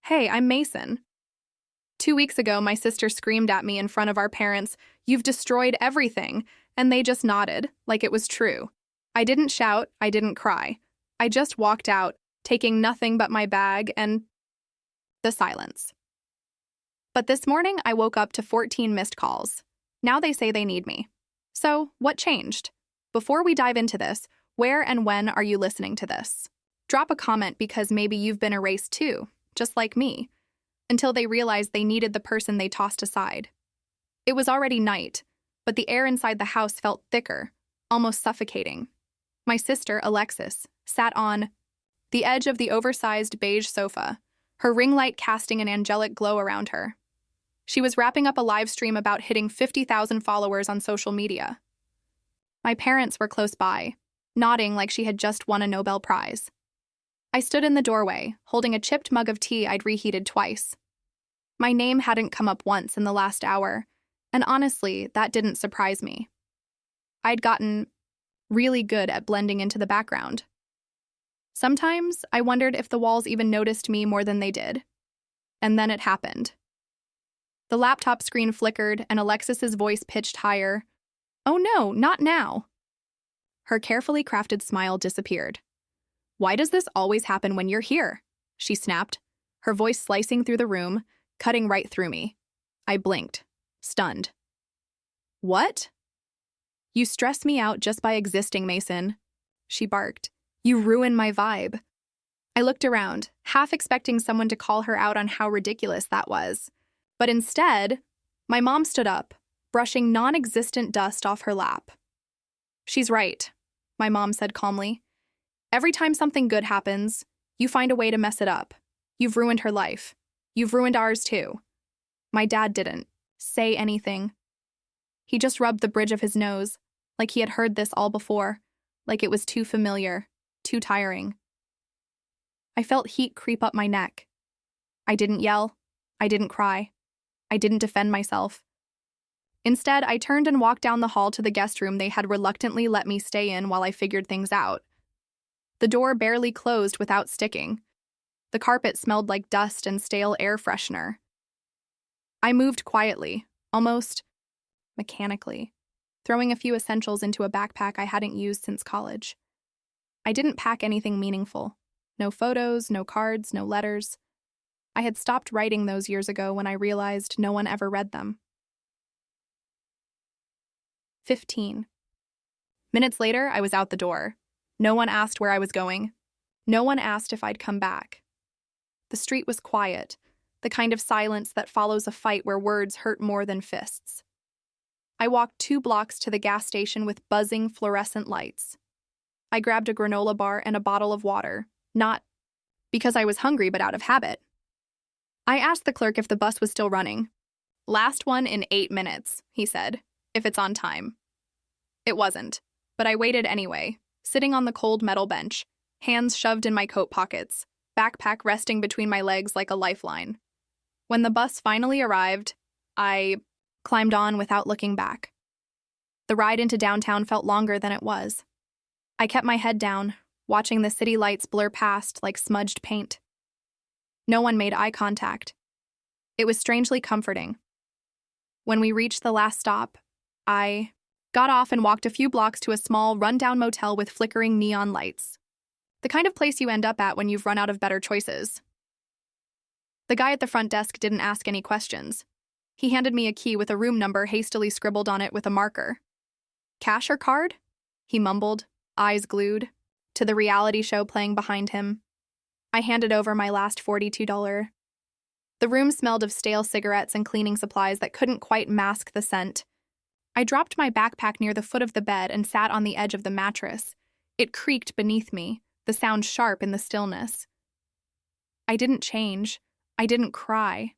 Hey, I'm Mason. 2 weeks ago, my sister screamed at me in front of our parents, "You've destroyed everything," and they just nodded, like it was true. I didn't shout, I didn't cry. I just walked out, taking nothing but my bag and the silence. But this morning, I woke up to 14 missed calls. Now they say they need me. So, what changed? Before we dive into this, where and when are you listening to this? Drop a comment because maybe you've been erased too, just like me, until they realized they needed the person they tossed aside. It was already night, but the air inside the house felt thicker, almost suffocating. My sister, Alexis, sat on the edge of the oversized beige sofa, her ring light casting an angelic glow around her. She was wrapping up a live stream about hitting 50,000 followers on social media. My parents were close by, nodding like she had just won a Nobel Prize. I stood in the doorway, holding a chipped mug of tea I'd reheated twice. My name hadn't come up once in the last hour, and honestly, that didn't surprise me. I'd gotten really good at blending into the background. Sometimes I wondered if the walls even noticed me more than they did. And then it happened. The laptop screen flickered and Alexis's voice pitched higher. "Oh no, not now." Her carefully crafted smile disappeared. "Why does this always happen when you're here?" she snapped, her voice slicing through the room, cutting right through me. I blinked, stunned. "What?" "You stress me out just by existing, Mason," she barked. "You ruin my vibe." I looked around, half expecting someone to call her out on how ridiculous that was. But instead, my mom stood up, brushing non-existent dust off her lap. "She's right," my mom said calmly. "Every time something good happens, you find a way to mess it up. You've ruined her life. You've ruined ours too." My dad didn't say anything. He just rubbed the bridge of his nose, like he had heard this all before, like it was too familiar, too tiring. I felt heat creep up my neck. I didn't yell. I didn't cry. I didn't defend myself. Instead, I turned and walked down the hall to the guest room they had reluctantly let me stay in while I figured things out. The door barely closed without sticking. The carpet smelled like dust and stale air freshener. I moved quietly, almost mechanically, throwing a few essentials into a backpack I hadn't used since college. I didn't pack anything meaningful. No photos, no cards, no letters. I had stopped writing those years ago when I realized no one ever read them. 15. Minutes later, I was out the door. No one asked where I was going. No one asked if I'd come back. The street was quiet, the kind of silence that follows a fight where words hurt more than fists. I walked 2 blocks to the gas station with buzzing fluorescent lights. I grabbed a granola bar and a bottle of water, not because I was hungry but out of habit. I asked the clerk if the bus was still running. "Last one in 8 minutes, he said, "if it's on time." It wasn't, but I waited anyway, sitting on the cold metal bench, hands shoved in my coat pockets, backpack resting between my legs like a lifeline. When the bus finally arrived, I climbed on without looking back. The ride into downtown felt longer than it was. I kept my head down, watching the city lights blur past like smudged paint. No one made eye contact. It was strangely comforting. When we reached the last stop, I got off and walked a few blocks to a small, rundown motel with flickering neon lights. The kind of place you end up at when you've run out of better choices. The guy at the front desk didn't ask any questions. He handed me a key with a room number hastily scribbled on it with a marker. "Cash or card?" he mumbled, eyes glued to the reality show playing behind him. I handed over my last $42. The room smelled of stale cigarettes and cleaning supplies that couldn't quite mask the scent. I dropped my backpack near the foot of the bed and sat on the edge of the mattress. It creaked beneath me, the sound sharp in the stillness. I didn't change. I didn't cry.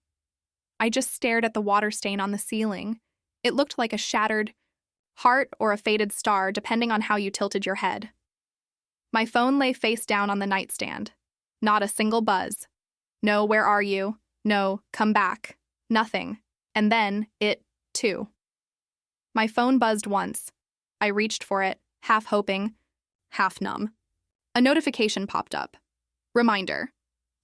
I just stared at the water stain on the ceiling. It looked like a shattered heart or a faded star, depending on how you tilted your head. My phone lay face down on the nightstand. Not a single buzz. No, where are you? No, come back. Nothing. And then, it, too. My phone buzzed once. I reached for it, half hoping, half numb. A notification popped up. Reminder.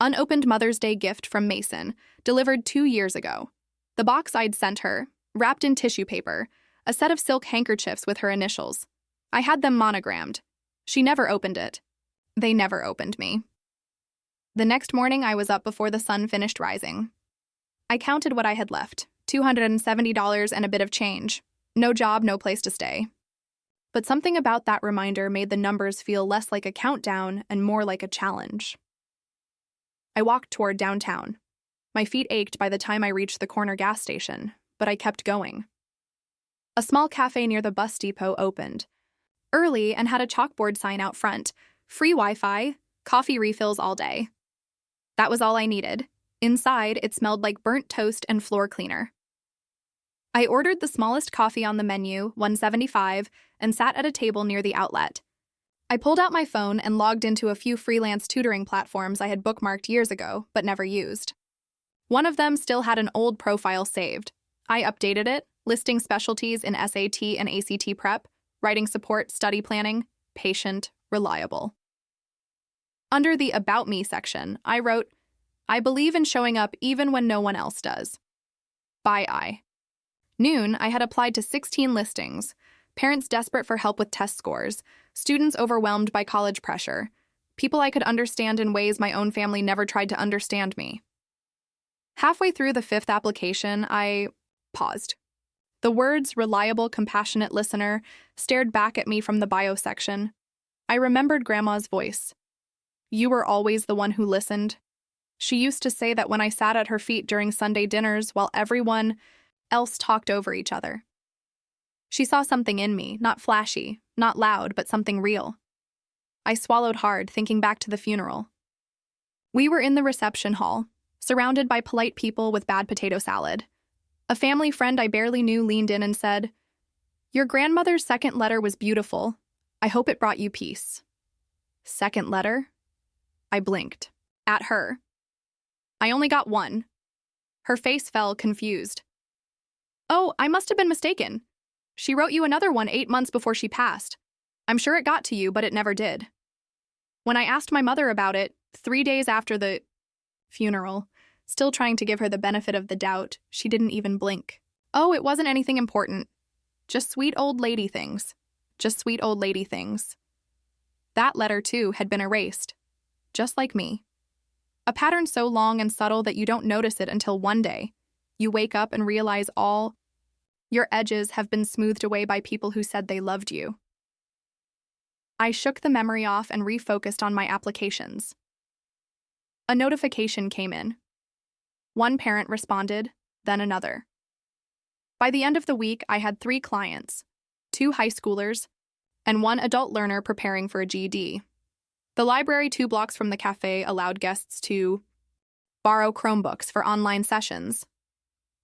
Unopened Mother's Day gift from Mason, delivered 2 years ago. The box I'd sent her, wrapped in tissue paper, a set of silk handkerchiefs with her initials. I had them monogrammed. She never opened it. They never opened me. The next morning, I was up before the sun finished rising. I counted what I had left, $270 and a bit of change. No job, no place to stay. But something about that reminder made the numbers feel less like a countdown and more like a challenge. I walked toward downtown. My feet ached by the time I reached the corner gas station, but I kept going. A small cafe near the bus depot opened early and had a chalkboard sign out front, free Wi-Fi, coffee refills all day. That was all I needed. Inside, it smelled like burnt toast and floor cleaner. I ordered the smallest coffee on the menu, $1.75, and sat at a table near the outlet. I pulled out my phone and logged into a few freelance tutoring platforms I had bookmarked years ago, but never used. One of them still had an old profile saved. I updated it, listing specialties in SAT and ACT prep, writing support, study planning, patient, reliable. Under the About Me section, I wrote, I believe in showing up even when no one else does. By I. Noon, I had applied to 16 listings, parents desperate for help with test scores, students overwhelmed by college pressure, people I could understand in ways my own family never tried to understand me. Halfway through the 5th application, I paused. The words reliable, compassionate listener stared back at me from the bio section. I remembered Grandma's voice. You were always the one who listened. She used to say that when I sat at her feet during Sunday dinners while everyone else talked over each other. She saw something in me, not flashy, not loud, but something real. I swallowed hard, thinking back to the funeral. We were in the reception hall, surrounded by polite people with bad potato salad. A family friend I barely knew leaned in and said, Your grandmother's second letter was beautiful. I hope it brought you peace. Second letter? I blinked. At her. I only got one. Her face fell, confused. Oh, I must have been mistaken. She wrote you another one 8 months before she passed. I'm sure it got to you, but it never did. When I asked my mother about it, 3 days after the funeral, still trying to give her the benefit of the doubt, she didn't even blink. Oh, it wasn't anything important. Just sweet old lady things. Just sweet old lady things. That letter, too, had been erased. Just like me. A pattern so long and subtle that you don't notice it until one day you wake up and realize all your edges have been smoothed away by people who said they loved you. I shook the memory off and refocused on my applications. A notification came in. One parent responded, then another. By the end of the week, I had 3 clients, 2 high schoolers, and 1 adult learner preparing for a GED. The library 2 blocks from the cafe allowed guests to borrow Chromebooks for online sessions.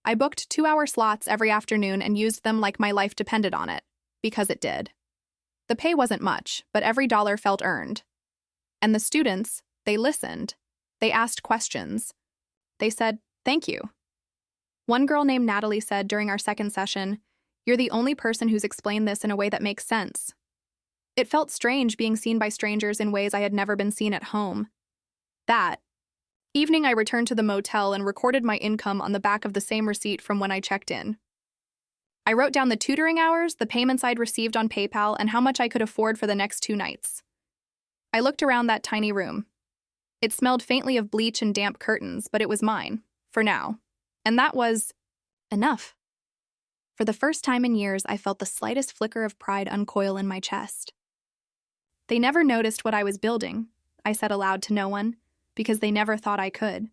I booked 2-hour slots every afternoon and used them like my life depended on it, because it did. The pay wasn't much, but every dollar felt earned. And the students, they listened. They asked questions. They said, thank you. One girl named Natalie said during our second session, You're the only person who's explained this in a way that makes sense. It felt strange being seen by strangers in ways I had never been seen at home. That evening, I returned to the motel and recorded my income on the back of the same receipt from when I checked in. I wrote down the tutoring hours, the payments I'd received on PayPal, and how much I could afford for the next 2 nights. I looked around that tiny room. It smelled faintly of bleach and damp curtains, but it was mine, for now. And that was enough. For the first time in years, I felt the slightest flicker of pride uncoil in my chest. They never noticed what I was building, I said aloud to no one, because they never thought I could.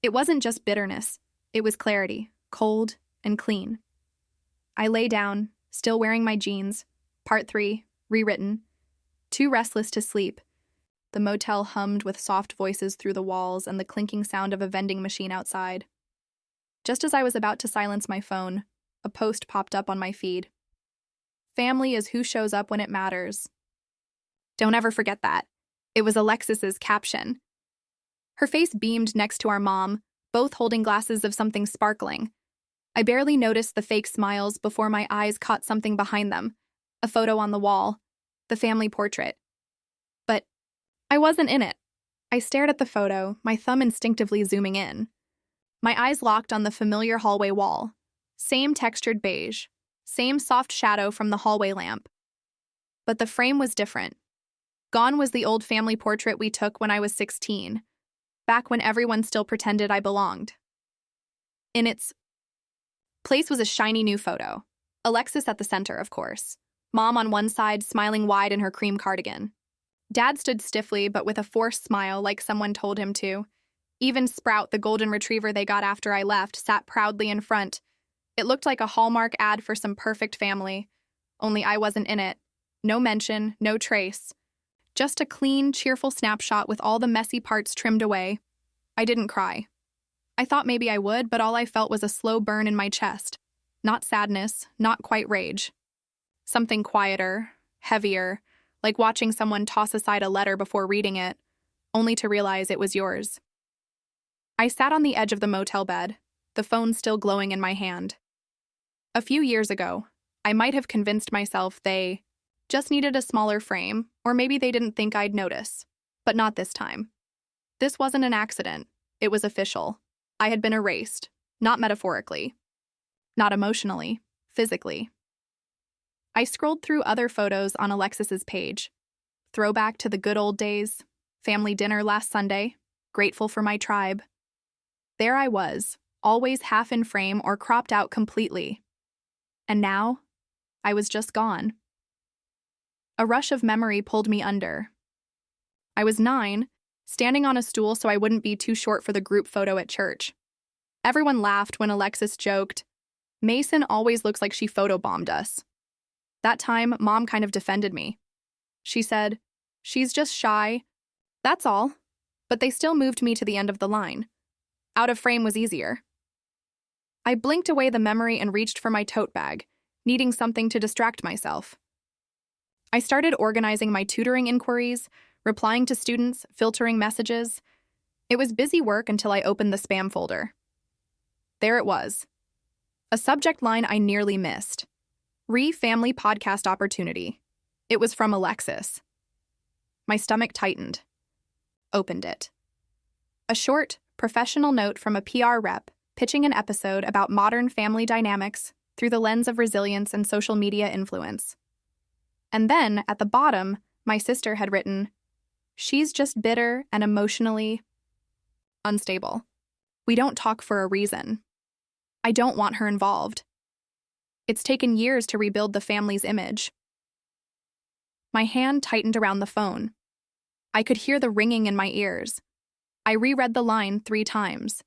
It wasn't just bitterness. It was clarity, cold and clean. I lay down, still wearing my jeans, part 3, rewritten, too restless to sleep. The motel hummed with soft voices through the walls and the clinking sound of a vending machine outside. Just as I was about to silence my phone, a post popped up on my feed. Family is who shows up when it matters. Don't ever forget that. It was Alexis's caption. Her face beamed next to our mom, both holding glasses of something sparkling. I barely noticed the fake smiles before my eyes caught something behind them, a photo on the wall, the family portrait. But I wasn't in it. I stared at the photo, my thumb instinctively zooming in. My eyes locked on the familiar hallway wall. Same textured beige. Same soft shadow from the hallway lamp. But the frame was different. Gone was the old family portrait we took when I was 16, back when everyone still pretended I belonged. In its place was a shiny new photo. Alexis at the center, of course. Mom on one side, smiling wide in her cream cardigan. Dad stood stiffly, but with a forced smile like someone told him to. Even Sprout, the golden retriever they got after I left, sat proudly in front. It looked like a Hallmark ad for some perfect family. Only I wasn't in it. No mention, no trace. Just a clean, cheerful snapshot with all the messy parts trimmed away. I didn't cry. I thought maybe I would, but all I felt was a slow burn in my chest. Not sadness, not quite rage. Something quieter, heavier, like watching someone toss aside a letter before reading it, only to realize it was yours. I sat on the edge of the motel bed, the phone still glowing in my hand. A few years ago, I might have convinced myself they just needed a smaller frame, or maybe they didn't think I'd notice. But not this time. This wasn't an accident. It was official. I had been erased, not metaphorically, not emotionally, physically. I scrolled through other photos on Alexis's page. Throwback to the good old days, family dinner last Sunday, grateful for my tribe. There I was, always half in frame or cropped out completely. And now, I was just gone. A rush of memory pulled me under. I was 9, standing on a stool so I wouldn't be too short for the group photo at church. Everyone laughed when Alexis joked, "Mason always looks like she photobombed us." That time, Mom kind of defended me. She said, "She's just shy. That's all." But they still moved me to the end of the line. Out of frame was easier. I blinked away the memory and reached for my tote bag, needing something to distract myself. I started organizing my tutoring inquiries, replying to students, filtering messages. It was busy work until I opened the spam folder. There it was. A subject line I nearly missed. Family podcast opportunity. It was from Alexis. My stomach tightened. Opened it. A short, professional note from a PR rep pitching an episode about modern family dynamics through the lens of resilience and social media influence. And then, at the bottom, my sister had written, "She's just bitter and emotionally unstable. We don't talk for a reason. I don't want her involved. It's taken years to rebuild the family's image." My hand tightened around the phone. I could hear the ringing in my ears. I reread the line 3 times.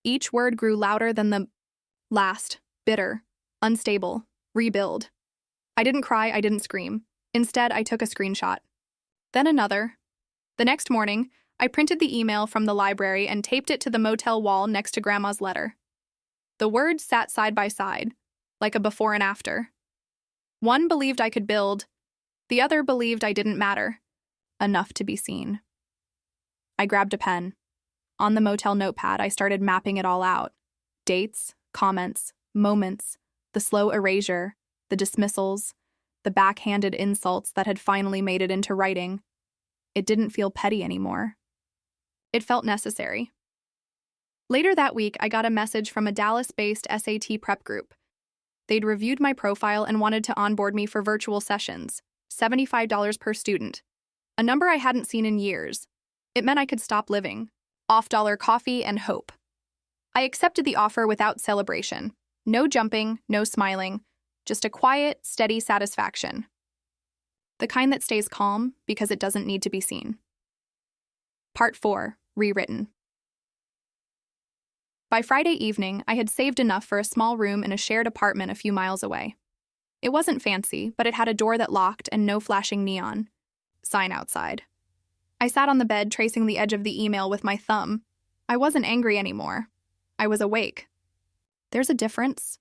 Each word grew louder than the last. Bitter, unstable, rebuild. I didn't cry, I didn't scream. Instead, I took a screenshot. Then another. The next morning, I printed the email from the library and taped it to the motel wall next to Grandma's letter. The words sat side by side, like a before and after. One believed I could build. The other believed I didn't matter enough to be seen. I grabbed a pen. On the motel notepad, I started mapping it all out. Dates, comments, moments, the slow erasure, the dismissals, the backhanded insults that had finally made it into writing. It didn't feel petty anymore. It felt necessary. Later that week, I got a message from a Dallas-based SAT prep group. They'd reviewed my profile and wanted to onboard me for virtual sessions, $75 per student, a number I hadn't seen in years. It meant I could stop living, off-dollar coffee and hope. I accepted the offer without celebration. No jumping, no smiling, just a quiet, steady satisfaction. The kind that stays calm because it doesn't need to be seen. Part 4, rewritten. By Friday evening, I had saved enough for a small room in a shared apartment a few miles away. It wasn't fancy, but it had a door that locked and no flashing neon sign outside. I sat on the bed tracing the edge of the email with my thumb. I wasn't angry anymore. I was awake. There's a difference.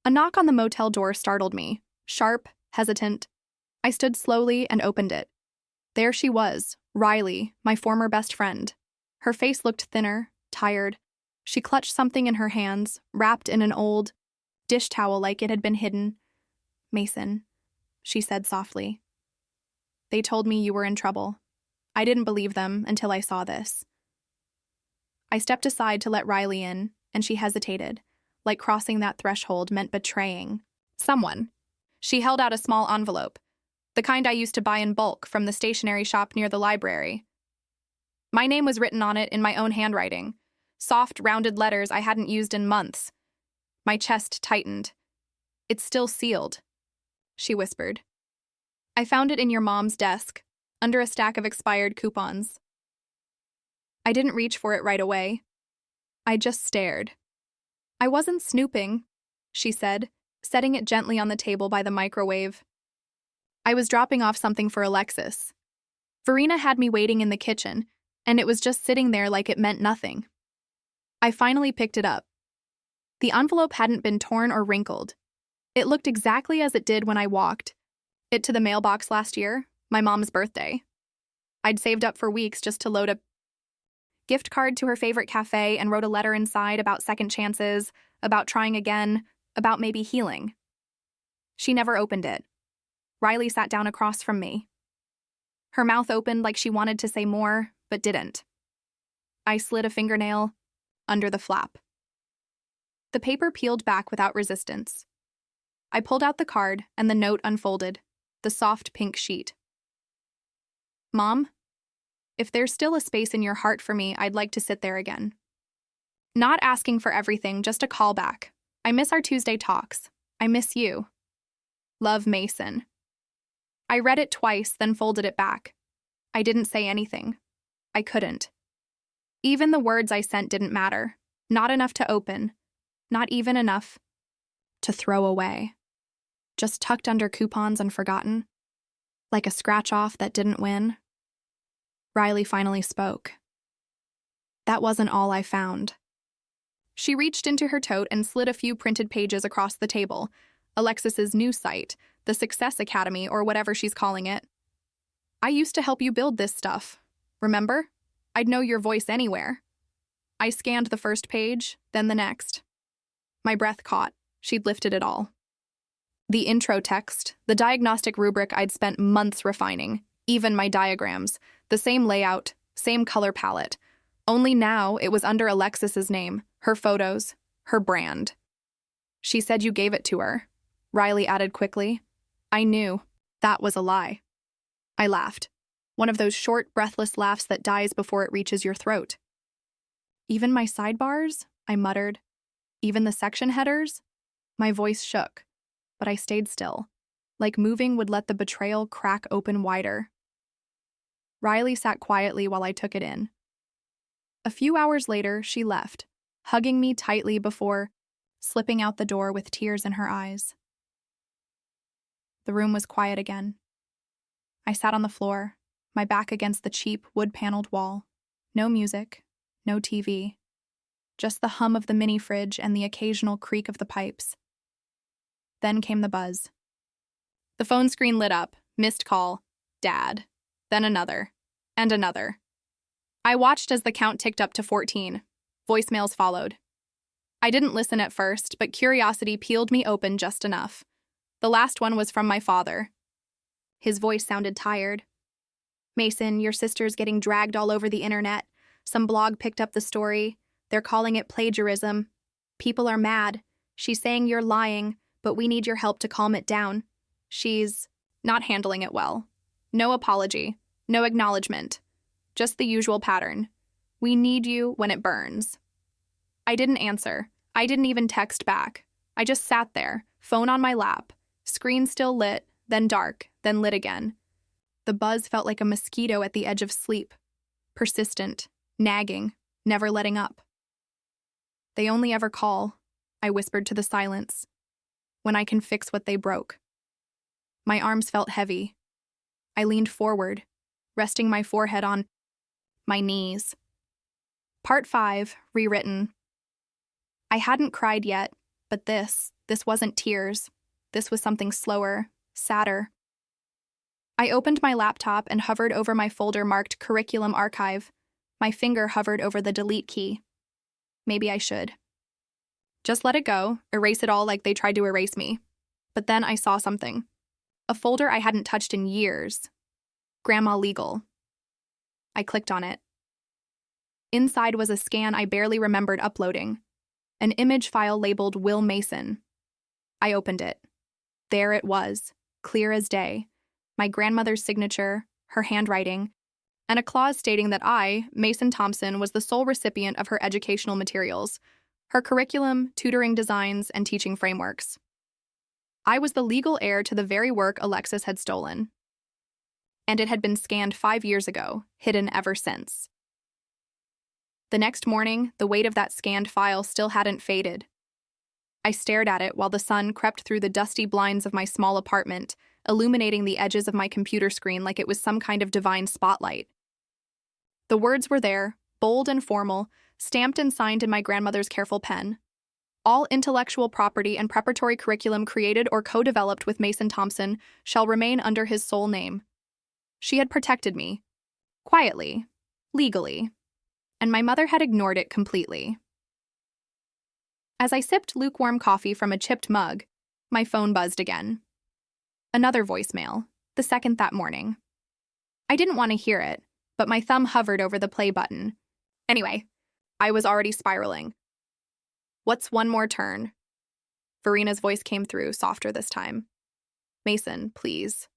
A knock on the motel door startled me, sharp, hesitant. I stood slowly and opened it. There she was, Riley, my former best friend. Her face looked thinner, tired. She clutched something in her hands, wrapped in an old dish towel like it had been hidden. "Mason," she said softly. "They told me you were in trouble. I didn't believe them until I saw this. I stepped aside to let Riley in, and she hesitated, like crossing that threshold meant betraying someone. She held out a small envelope, the kind I used to buy in bulk from the stationery shop near the library. My name was written on it in my own handwriting, soft, rounded letters I hadn't used in months. My chest tightened. "It's still sealed," she whispered. "I found it in your mom's desk, under a stack of expired coupons." I didn't reach for it right away. I just stared. "I wasn't snooping," she said, setting it gently on the table by the microwave. "I was dropping off something for Alexis. Verena had me waiting in the kitchen, and it was just sitting there like it meant nothing." I finally picked it up. The envelope hadn't been torn or wrinkled. It looked exactly as it did when I walked it to the mailbox last year, my mom's birthday. I'd saved up for weeks just to load a gift card to her favorite cafe and wrote a letter inside about second chances, about trying again, about maybe healing. She never opened it. Riley sat down across from me. Her mouth opened like she wanted to say more, but didn't. I slid a fingernail under the flap. The paper peeled back without resistance. I pulled out the card, and the note unfolded, the soft pink sheet. "Mom, if there's still a space in your heart for me, I'd like to sit there again. Not asking for everything, just a callback. I miss our Tuesday talks. I miss you. Love, Mason." I read it twice, then folded it back. I didn't say anything. I couldn't. Even the words I sent didn't matter. Not enough to open. Not even enough to throw away. Just tucked under coupons and forgotten. Like a scratch-off that didn't win. Riley finally spoke. That wasn't all I found. She reached into her tote and slid a few printed pages across the table. Alexis's new site, the Success Academy, or whatever she's calling it. "I used to help you build this stuff. Remember? I'd know your voice anywhere." I scanned the first page, then the next. My breath caught. She'd lifted it all. The intro text, the diagnostic rubric I'd spent months refining, even my diagrams, the same layout, same color palette. Only now it was under Alexis's name, her photos, her brand. "She said you gave it to her," Riley added quickly. I knew that was a lie. I laughed, one of those short, breathless laughs that dies before it reaches your throat. "Even my sidebars?" I muttered. "Even the section headers?" My voice shook, but I stayed still, like moving would let the betrayal crack open wider. Riley sat quietly while I took it in. A few hours later, she left, hugging me tightly before slipping out the door with tears in her eyes. The room was quiet again. I sat on the floor, my back against the cheap, wood-paneled wall. No music, no TV. Just the hum of the mini fridge and the occasional creak of the pipes. Then came the buzz. The phone screen lit up, missed call, Dad. Then another, and another. I watched as the count ticked up to 14. Voicemails followed. I didn't listen at first, but curiosity peeled me open just enough. The last one was from my father. His voice sounded tired. "Mason, your sister's getting dragged all over the internet. Some blog picked up the story. They're calling it plagiarism. People are mad. She's saying you're lying, but we need your help to calm it down. She's not handling it well. No apology, no acknowledgement. Just the usual pattern. We need you when it burns." I didn't answer. I didn't even text back. I just sat there, phone on my lap, screen still lit, then dark, then lit again. The buzz felt like a mosquito at the edge of sleep. Persistent, nagging, never letting up. "They only ever call," I whispered to the silence, "when I can fix what they broke." My arms felt heavy. I leaned forward, resting my forehead on my knees. Part 5, rewritten. I hadn't cried yet, but this wasn't tears. This was something slower, sadder. I opened my laptop and hovered over my folder marked Curriculum Archive. My finger hovered over the delete key. Maybe I should. Just let it go, erase it all like they tried to erase me. But then I saw something. A folder I hadn't touched in years. Grandma Legal. I clicked on it. Inside was a scan I barely remembered uploading, an image file labeled Will Mason. I opened it. There it was, clear as day, my grandmother's signature, her handwriting, and a clause stating that I, Mason Thompson, was the sole recipient of her educational materials, her curriculum, tutoring designs, and teaching frameworks. I was the legal heir to the very work Alexis had stolen. And it had been scanned 5 years ago, hidden ever since. The next morning, the weight of that scanned file still hadn't faded. I stared at it while the sun crept through the dusty blinds of my small apartment, illuminating the edges of my computer screen like it was some kind of divine spotlight. The words were there, bold and formal, stamped and signed in my grandmother's careful pen. All intellectual property and preparatory curriculum created or co-developed with Mason Thompson shall remain under his sole name. She had protected me. Quietly. Legally. And my mother had ignored it completely. As I sipped lukewarm coffee from a chipped mug, my phone buzzed again. Another voicemail, the second that morning. I didn't want to hear it, but my thumb hovered over the play button. Anyway, I was already spiraling. What's one more turn? Verina's voice came through, softer this time. Mason, please.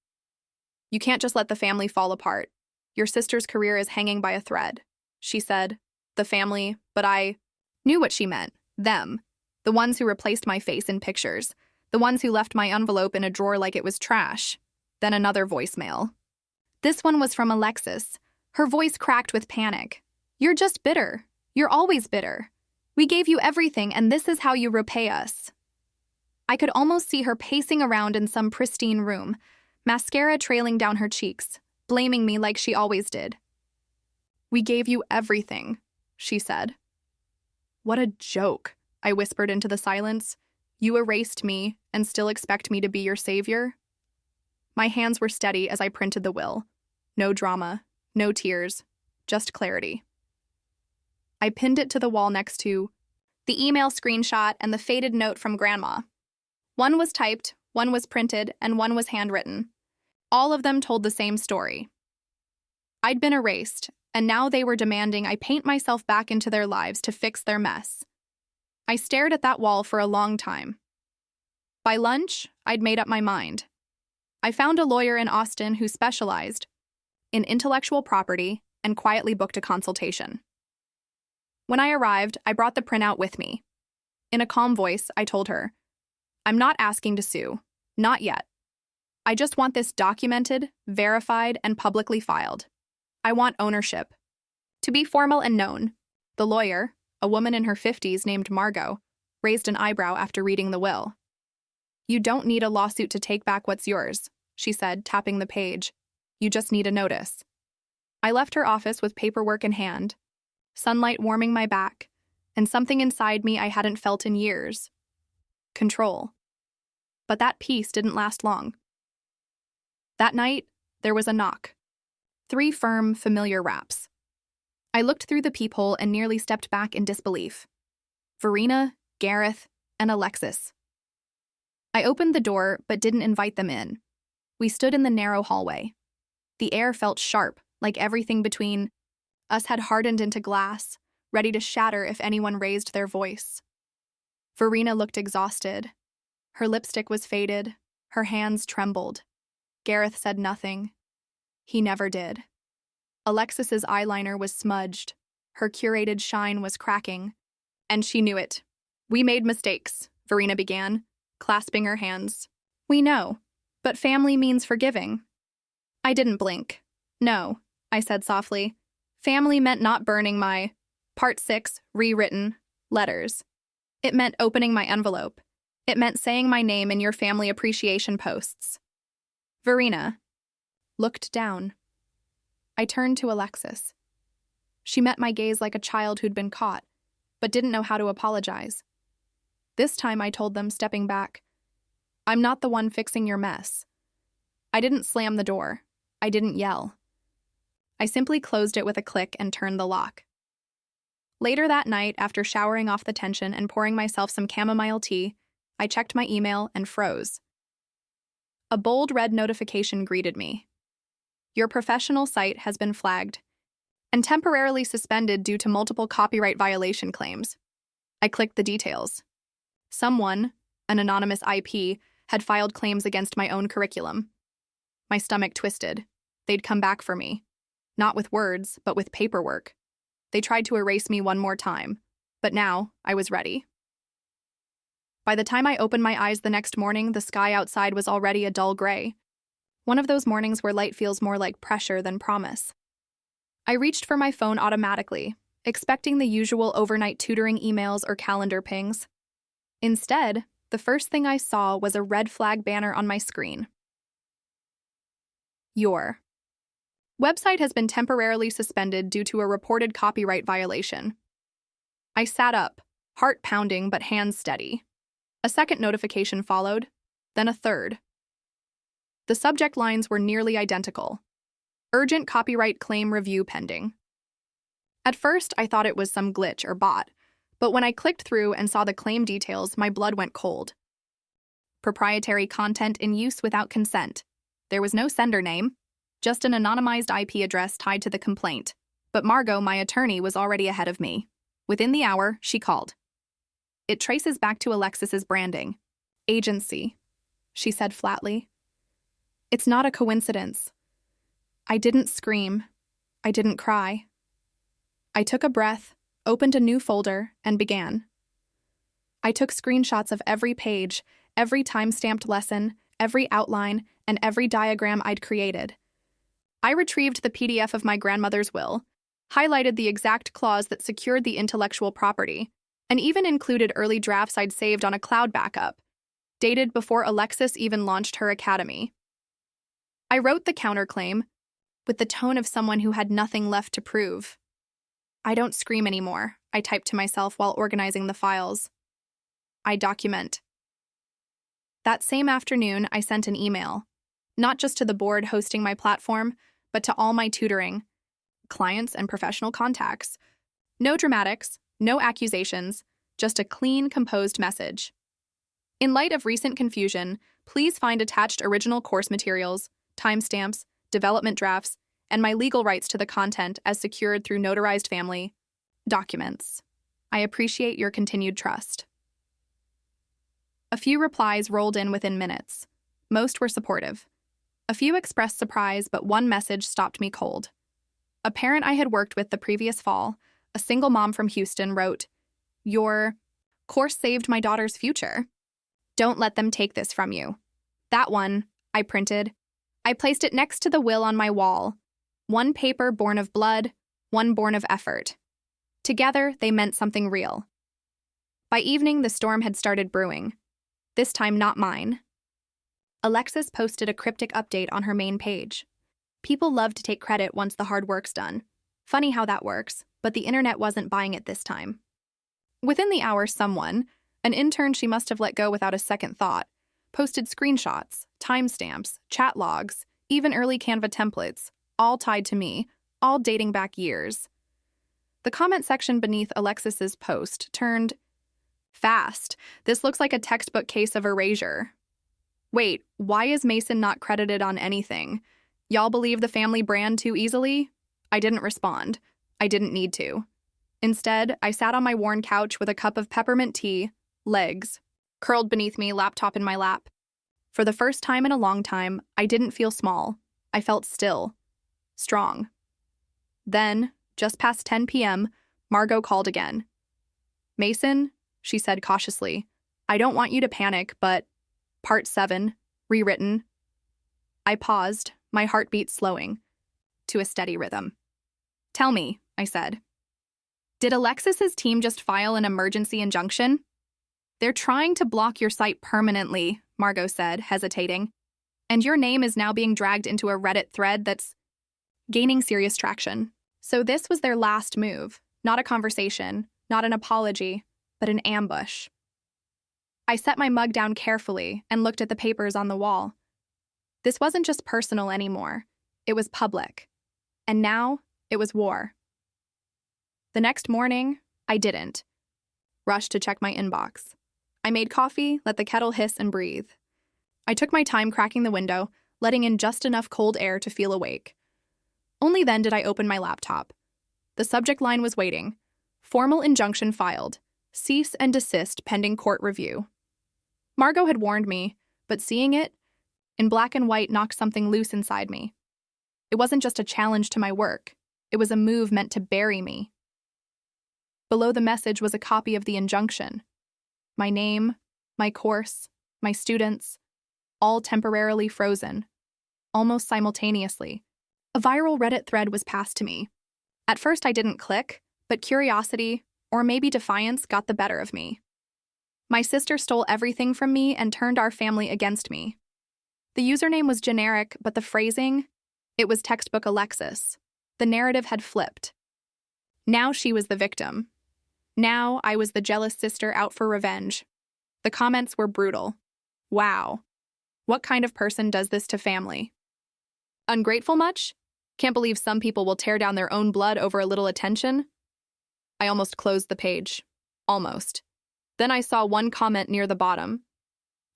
You can't just let the family fall apart. Your sister's career is hanging by a thread. She said, the family, but I knew what she meant. Them. The ones who replaced my face in pictures. The ones who left my envelope in a drawer like it was trash. Then another voicemail. This one was from Alexis. Her voice cracked with panic. You're just bitter. You're always bitter. We gave you everything, and this is how you repay us. I could almost see her pacing around in some pristine room, mascara trailing down her cheeks, blaming me like she always did. We gave you everything, she said. What a joke, I whispered into the silence. You erased me and still expect me to be your savior? My hands were steady as I printed the will. No drama, no tears, just clarity. I pinned it to the wall next to the email screenshot and the faded note from Grandma. One was typed, one was printed, and one was handwritten. All of them told the same story. I'd been erased, and now they were demanding I paint myself back into their lives to fix their mess. I stared at that wall for a long time. By lunch, I'd made up my mind. I found a lawyer in Austin who specialized in intellectual property and quietly booked a consultation. When I arrived, I brought the printout with me. In a calm voice, I told her, I'm not asking to sue. Not yet. I just want this documented, verified, and publicly filed. I want ownership. To be formal and known. The lawyer, a woman in her 50s named Margot, raised an eyebrow after reading the will. You don't need a lawsuit to take back what's yours, she said, tapping the page. You just need a notice. I left her office with paperwork in hand, sunlight warming my back, and something inside me I hadn't felt in years. Control. But that peace didn't last long. That night, there was a knock. 3 firm, familiar raps. I looked through the peephole and nearly stepped back in disbelief. Verina, Gareth, and Alexis. I opened the door but didn't invite them in. We stood in the narrow hallway. The air felt sharp, like everything between us had hardened into glass, ready to shatter if anyone raised their voice. Verina looked exhausted. Her lipstick was faded. Her hands trembled. Gareth said nothing. He never did. Alexis's eyeliner was smudged. Her curated shine was cracking. And she knew it. We made mistakes, Verina began, clasping her hands. We know, but family means forgiving. I didn't blink. No, I said softly. Family meant not burning my Part 6, rewritten, letters. It meant opening my envelope. It meant saying my name in your family appreciation posts. Verina looked down. I turned to Alexis. She met my gaze like a child who'd been caught, but didn't know how to apologize. This time I told them, stepping back, I'm not the one fixing your mess. I didn't slam the door. I didn't yell. I simply closed it with a click and turned the lock. Later that night, after showering off the tension and pouring myself some chamomile tea, I checked my email and froze. A bold red notification greeted me. Your professional site has been flagged. and temporarily suspended due to multiple copyright violation claims. I clicked the details. Someone, an anonymous IP, had filed claims against my own curriculum. My stomach twisted. They'd come back for me. Not with words, but with paperwork. They tried to erase me one more time, but now I was ready. By the time I opened my eyes the next morning, the sky outside was already a dull gray. One of those mornings where light feels more like pressure than promise. I reached for my phone automatically, expecting the usual overnight tutoring emails or calendar pings. Instead, the first thing I saw was a red flag banner on my screen. Your website has been temporarily suspended due to a reported copyright violation. I sat up, heart pounding but hands steady. A second notification followed, then a third. The subject lines were nearly identical. Urgent copyright claim review pending. At first, I thought it was some glitch or bot, but when I clicked through and saw the claim details, my blood went cold. Proprietary content in use without consent. There was no sender name, just an anonymized IP address tied to the complaint. But Margot, my attorney, was already ahead of me. Within the hour, she called. It traces back to Alexis's branding. Agency, she said flatly. It's not a coincidence. I didn't scream. I didn't cry. I took a breath, opened a new folder, and began. I took screenshots of every page, every time-stamped lesson, every outline, and every diagram I'd created. I retrieved the PDF of my grandmother's will, highlighted the exact clause that secured the intellectual property, and even included early drafts I'd saved on a cloud backup, dated before Alexis even launched her academy. I wrote the counterclaim with the tone of someone who had nothing left to prove. I don't scream anymore, I typed to myself while organizing the files. I document. That same afternoon, I sent an email, not just to the board hosting my platform, but to all my tutoring, clients and professional contacts. No dramatics, no accusations, just a clean, composed message. In light of recent confusion, please find attached original course materials, timestamps, development drafts, and my legal rights to the content as secured through notarized family documents. I appreciate your continued trust. A few replies rolled in within minutes. Most were supportive. A few expressed surprise, but one message stopped me cold. A parent I had worked with the previous fall, a single mom from Houston, wrote, "Your course saved my daughter's future. Don't let them take this from you." That one, I printed. I placed it next to the will on my wall. One paper born of blood, one born of effort. Together, they meant something real. By evening, the storm had started brewing. This time, not mine. Alexis posted a cryptic update on her main page. People love to take credit once the hard work's done. Funny how that works, but the internet wasn't buying it this time. Within the hour, someone, an intern she must have let go without a second thought, posted screenshots, timestamps, chat logs, even early Canva templates, all tied to me, all dating back years. The comment section beneath Alexis's post turned fast. This looks like a textbook case of erasure. Wait, why is Mason not credited on anything? Y'all believe the family brand too easily? I didn't respond. I didn't need to. Instead, I sat on my worn couch with a cup of peppermint tea, legs curled beneath me, laptop in my lap. For the first time in a long time, I didn't feel small. I felt still. Strong. Then, just past 10 p.m., Margot called again. "Mason," she said cautiously, "I don't want you to panic, but Part 7, rewritten." I paused, my heartbeat slowing to a steady rhythm. "Tell me," I said. "Did Alexis's team just file an emergency injunction?" "They're trying to block your site permanently," Margot said, hesitating. "And your name is now being dragged into a Reddit thread that's gaining serious traction." So this was their last move, not a conversation, not an apology, but an ambush. I set my mug down carefully and looked at the papers on the wall. This wasn't just personal anymore. It was public. And now, it was war. The next morning, I didn't rush to check my inbox. I made coffee, let the kettle hiss and breathe. I took my time cracking the window, letting in just enough cold air to feel awake. Only then did I open my laptop. The subject line was waiting. Formal injunction filed. Cease and desist pending court review. Margot had warned me, but seeing it, in black and white, knocked something loose inside me. It wasn't just a challenge to my work. It was a move meant to bury me. Below the message was a copy of the injunction. My name, my course, my students, all temporarily frozen. Almost simultaneously, a viral Reddit thread was passed to me. At first I didn't click, but curiosity, or maybe defiance, got the better of me. My sister stole everything from me and turned our family against me. The username was generic, but the phrasing, it was textbook Alexis. The narrative had flipped. Now she was the victim. Now I was the jealous sister out for revenge. The comments were brutal. Wow. What kind of person does this to family? Ungrateful much? Can't believe some people will tear down their own blood over a little attention? I almost closed the page. Almost. Then I saw one comment near the bottom.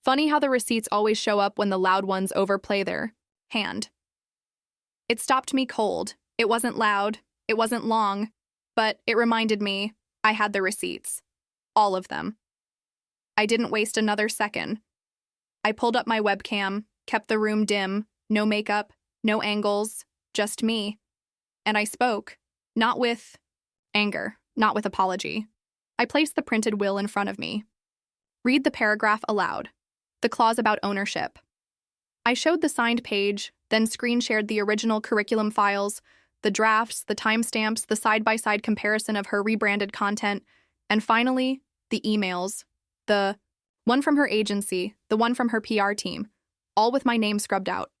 Funny how the receipts always show up when the loud ones overplay their hand. It stopped me cold. It wasn't loud. It wasn't long. But it reminded me I had the receipts. All of them. I didn't waste another second. I pulled up my webcam, kept the room dim, no makeup, no angles, just me. And I spoke, not with anger, not with apology. I placed the printed will in front of me. Read the paragraph aloud. The clause about ownership. I showed the signed page, then screen shared the original curriculum files, the drafts, the timestamps, the side-by-side comparison of her rebranded content, and finally, the emails. The one from her agency, the one from her PR team, all with my name scrubbed out.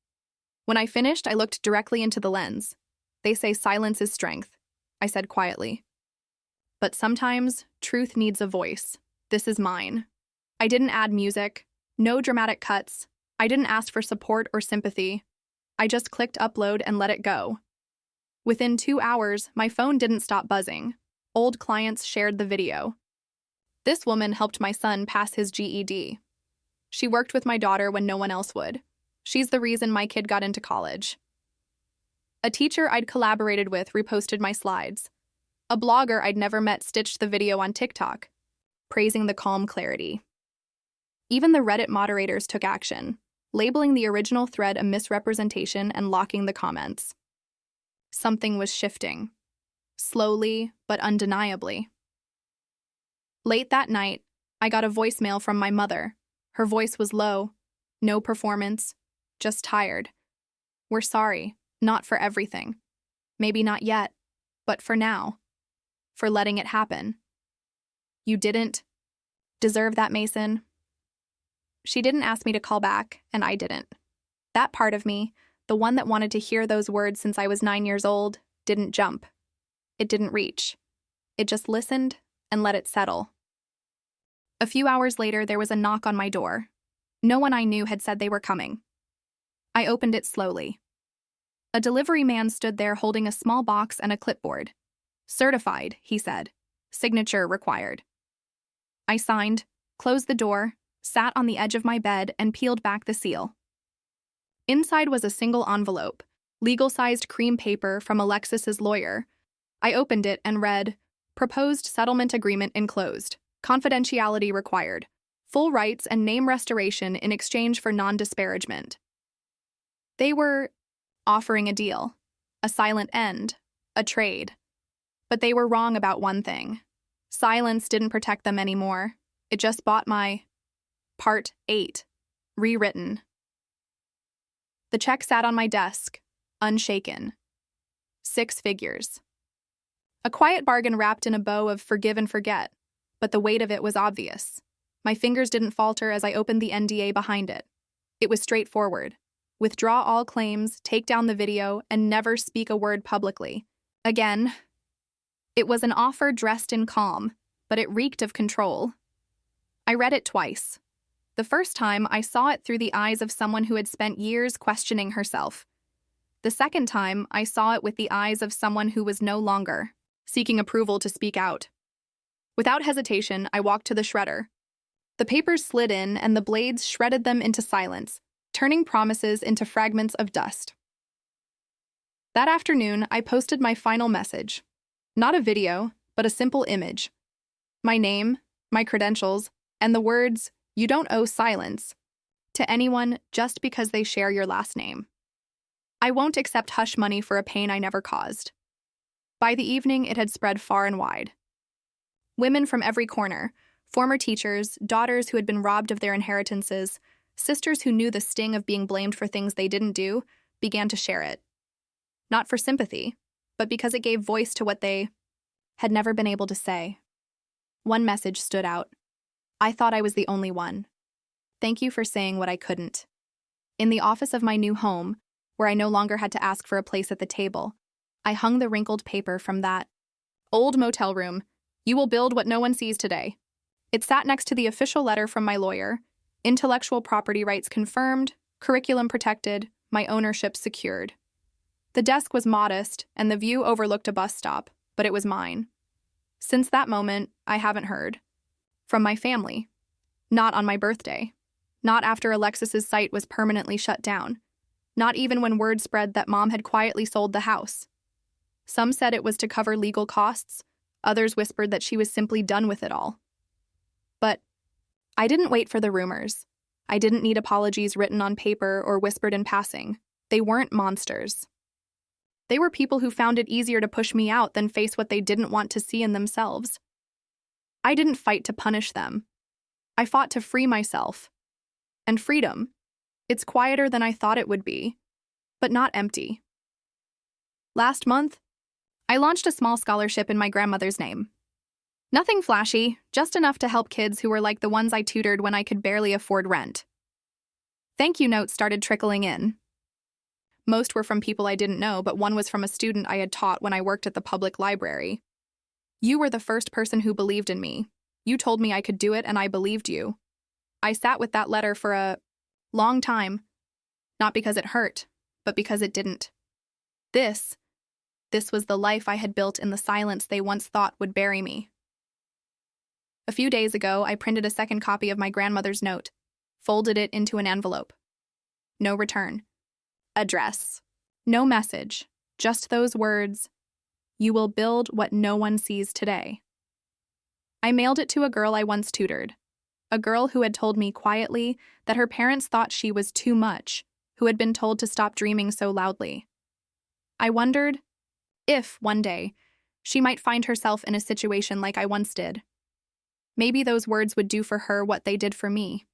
When I finished, I looked directly into the lens. They say silence is strength, I said quietly. But sometimes, truth needs a voice. This is mine. I didn't add music, no dramatic cuts. I didn't ask for support or sympathy. I just clicked upload and let it go. Within 2 hours, my phone didn't stop buzzing. Old clients shared the video. This woman helped my son pass his GED. She worked with my daughter when no one else would. She's the reason my kid got into college. A teacher I'd collaborated with reposted my slides. A blogger I'd never met stitched the video on TikTok, praising the calm clarity. Even the Reddit moderators took action, labeling the original thread a misrepresentation and locking the comments. Something was shifting. Slowly, but undeniably. Late that night, I got a voicemail from my mother. Her voice was low. No performance. Just tired. We're sorry. Not for everything. Maybe not yet. But for now. For letting it happen. You didn't deserve that, Mason. She didn't ask me to call back, and I didn't. That part of me, the one that wanted to hear those words since I was 9 years old, didn't jump. It didn't reach. It just listened and let it settle. A few hours later, there was a knock on my door. No one I knew had said they were coming. I opened it slowly. A delivery man stood there holding a small box and a clipboard. Certified, he said. Signature required. I signed, closed the door, sat on the edge of my bed, and peeled back the seal. Inside was a single envelope, legal-sized cream paper from Alexis's lawyer. I opened it and read, Proposed settlement agreement enclosed. Confidentiality required. Full rights and name restoration in exchange for non-disparagement. They were offering a deal, a silent end, a trade. But they were wrong about one thing. Silence didn't protect them anymore. It just bought my Part 8, rewritten. The check sat on my desk, unshaken. 6 figures. A quiet bargain wrapped in a bow of forgive and forget, but the weight of it was obvious. My fingers didn't falter as I opened the NDA behind it. It was straightforward. Withdraw all claims, take down the video, and never speak a word publicly. Again, it was an offer dressed in calm, but it reeked of control. I read it twice. The first time, I saw it through the eyes of someone who had spent years questioning herself. The second time, I saw it with the eyes of someone who was no longer seeking approval to speak out. Without hesitation, I walked to the shredder. The papers slid in, and the blades shredded them into silence, turning promises into fragments of dust. That afternoon, I posted my final message. Not a video, but a simple image. My name, my credentials, and the words, "You don't owe silence," to anyone just because they share your last name. I won't accept hush money for a pain I never caused. By the evening, it had spread far and wide. Women from every corner, former teachers, daughters who had been robbed of their inheritances, sisters who knew the sting of being blamed for things they didn't do, began to share it. Not for sympathy, but because it gave voice to what they had never been able to say. One message stood out. I thought I was the only one. Thank you for saying what I couldn't. In the office of my new home, where I no longer had to ask for a place at the table, I hung the wrinkled paper from that old motel room. You will build what no one sees today. It sat next to the official letter from my lawyer. Intellectual property rights confirmed, curriculum protected, my ownership secured. The desk was modest, and the view overlooked a bus stop, but it was mine. Since that moment, I haven't heard. From my family. Not on my birthday. Not after Alexis's site was permanently shut down. Not even when word spread that Mom had quietly sold the house. Some said it was to cover legal costs. Others whispered that she was simply done with it all. But I didn't wait for the rumors. I didn't need apologies written on paper or whispered in passing. They weren't monsters. They were people who found it easier to push me out than face what they didn't want to see in themselves. I didn't fight to punish them. I fought to free myself. And freedom, it's quieter than I thought it would be, but not empty. Last month, I launched a small scholarship in my grandmother's name. Nothing flashy, just enough to help kids who were like the ones I tutored when I could barely afford rent. Thank you notes started trickling in. Most were from people I didn't know, but one was from a student I had taught when I worked at the public library. You were the first person who believed in me. You told me I could do it, and I believed you. I sat with that letter for a long time. Not because it hurt, but because it didn't. This was the life I had built in the silence they once thought would bury me. A few days ago, I printed a second copy of my grandmother's note, folded it into an envelope. No return. Address. No message. Just those words. You will build what no one sees today. I mailed it to a girl I once tutored. A girl who had told me quietly that her parents thought she was too much, who had been told to stop dreaming so loudly. I wondered if, one day, she might find herself in a situation like I once did. Maybe those words would do for her what they did for me.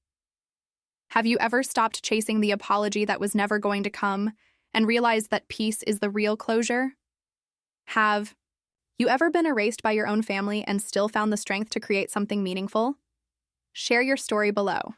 Have you ever stopped chasing the apology that was never going to come and realized that peace is the real closure? Have you ever been erased by your own family and still found the strength to create something meaningful? Share your story below.